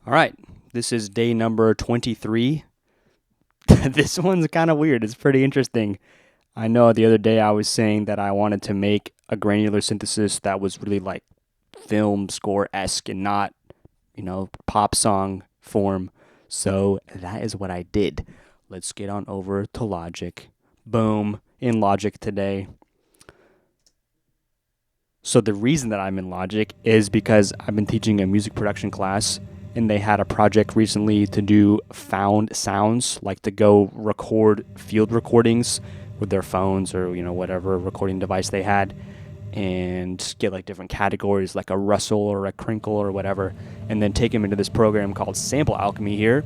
All right, this is day number 23. This one's kind of weird. It's pretty interesting. I know the other day I was saying that I wanted to make a granular synthesis that was really like film score-esque and not, pop song form. So that is what I did. Let's get on over to Logic. Boom, in Logic today. So the reason that I'm in Logic is because I've been teaching a music production class, and they had a project recently to do found sounds, like to go record field recordings with their phones or, whatever recording device they had, and get like different categories like a rustle or a crinkle or whatever, and then take them into this program called Sample Alchemy here.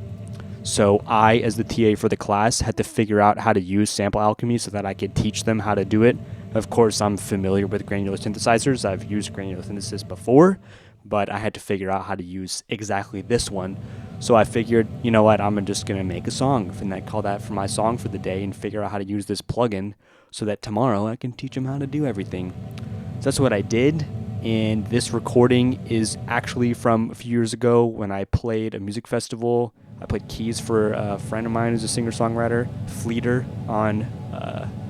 So I, as the TA for the class, had to figure out how to use Sample Alchemy so that I could teach them how to do it. Of course, I'm familiar with granular synthesizers. I've used granular synthesis before, but I had to figure out how to use exactly this one. So I figured, you know what, I'm just going to make a song, and I call that for my song for the day, and figure out how to use this plugin so that tomorrow I can teach them how to do everything. So that's what I did, and this recording is actually from a few years ago when I played a music festival. I played keys for a friend of mine who's a singer-songwriter, Fleeter, on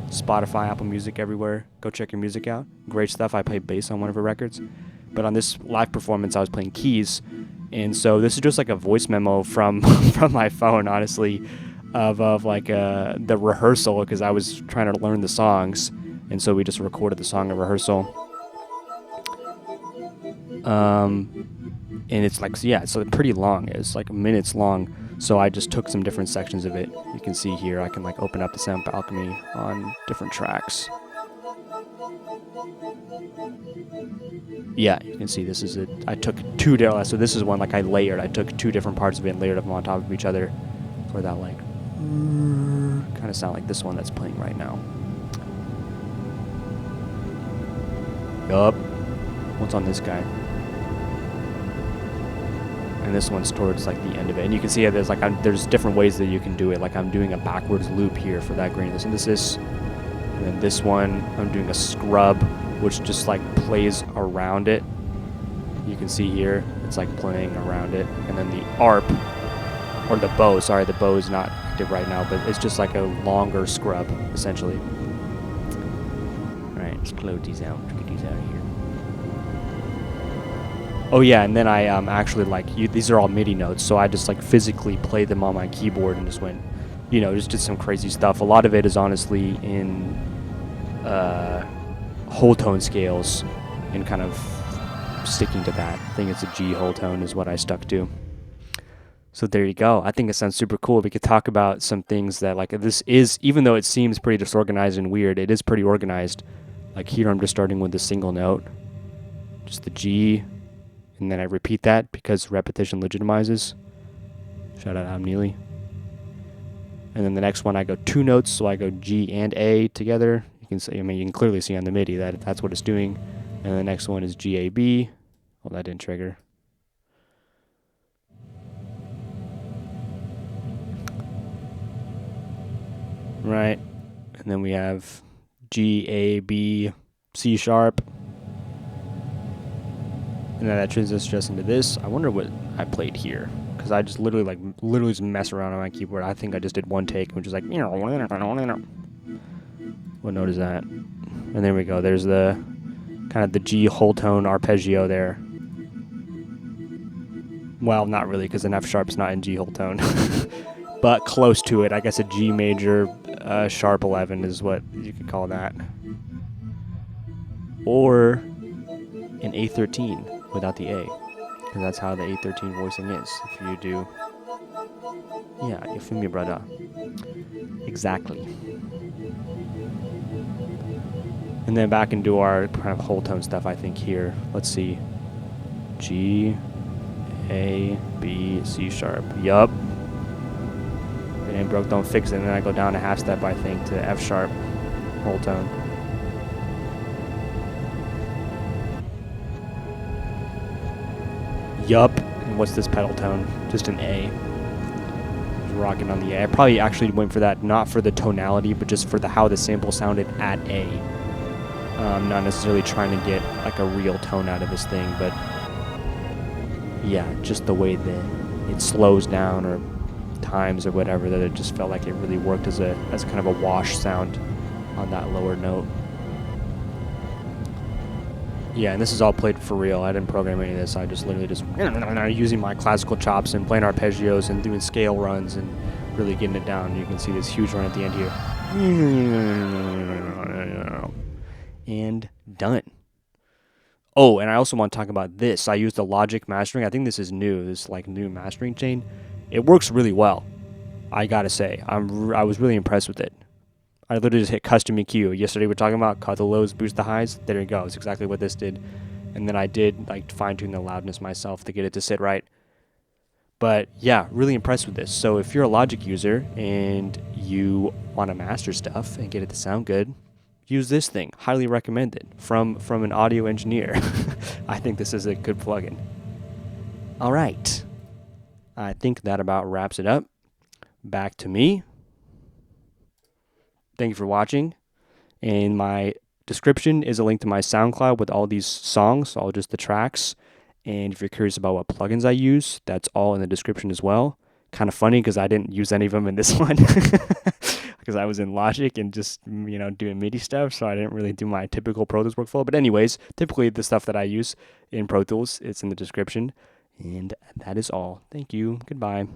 Spotify, Apple Music, everywhere. Go check your music out. Great stuff. I played bass on one of her records. But on this live performance, I was playing keys. And so this is just like a voice memo from my phone, honestly, of like the rehearsal, because I was trying to learn the songs. And so we just recorded the song in rehearsal. And it's like, yeah, it's pretty long. It's like minutes long. So I just took some different sections of it. You can see here, I can like open up the Sample Alchemy on different tracks. Yeah, you can see this is it. I took two different, so this is one like I layered. I took two different parts of it and layered them on top of each other for that like kind of sound like this one that's playing right now. Yup. What's on this guy? And this one's towards like the end of it, and you can see there's like there's different ways that you can do it. Like I'm doing a backwards loop here for that granular synthesis, and then this one I'm doing a scrub, which just like plays around it. You can see here it's like playing around it, and then the ARP or the bow. Sorry, the bow is not active right now, but it's just like a longer scrub essentially. All right, let's close these out. Let's get these out of here. Oh yeah, and then I actually these are all MIDI notes, so I just like physically played them on my keyboard and just went, just did some crazy stuff. A lot of it is honestly in whole tone scales and kind of sticking to that. I think it's a G whole tone is what I stuck to. So there you go. I think it sounds super cool. We could talk about some things that like this is, even though it seems pretty disorganized and weird, it is pretty organized. Like here I'm just starting with a single note, just the G. And then I repeat that because repetition legitimizes. Shout out Adam Neely. And then the next one I go two notes, so I go G and A together. You can see, you can clearly see on the MIDI that that's what it's doing. And the next one is G A B. Well, that didn't trigger. Right. And then we have G A B C sharp. And then that transitions just into this. I wonder what I played here, because I just literally just mess around on my keyboard. I think I just did one take, which is like, what note is that? And there we go. There's the kind of the G whole tone arpeggio there. Well, not really, because an F sharp's not in G whole tone, but close to it. I guess a G major sharp 11 is what you could call that, or an A13. Without the A, because that's how the A13 voicing is. If you do, yeah, you feel me, brother? Exactly. And then back into our kind of whole tone stuff. I think here, let's see, G, A, B, C sharp. Yup. If it ain't broke, don't fix it. And then I go down a half step, I think, to F sharp, whole tone. Yup. And what's this pedal tone? Just an A. Just rocking on the A. I probably actually went for that, not for the tonality, but just for how the sample sounded at A. Not necessarily trying to get like a real tone out of this thing, but yeah, just the way it slows down or times or whatever, that it just felt like it really worked as a kind of a wash sound on that lower note. Yeah, and this is all played for real. I didn't program any of this. I just literally just using my classical chops and playing arpeggios and doing scale runs and really getting it down. You can see this huge run at the end here. And done. Oh, and I also want to talk about this. I used the Logic mastering. I think this is new. This like new mastering chain. It works really well. I gotta say, I was really impressed with it. I literally just hit custom EQ. Yesterday we were talking about cut the lows, boost the highs. There you go. It's exactly what this did. And then I did like fine tune the loudness myself to get it to sit right. But yeah, really impressed with this. So if you're a Logic user and you want to master stuff and get it to sound good, use this thing. Highly recommended from an audio engineer. I think this is a good plugin. All right. I think that about wraps it up. Back to me. Thank you for watching. In my description is a link to my SoundCloud with all these songs, all just the tracks. And if you're curious about what plugins I use, that's all in the description as well. Kind of funny because I didn't use any of them in this one because I was in Logic and just, doing MIDI stuff. So I didn't really do my typical Pro Tools workflow. But anyways, typically the stuff that I use in Pro Tools, it's in the description. And that is all. Thank you. Goodbye.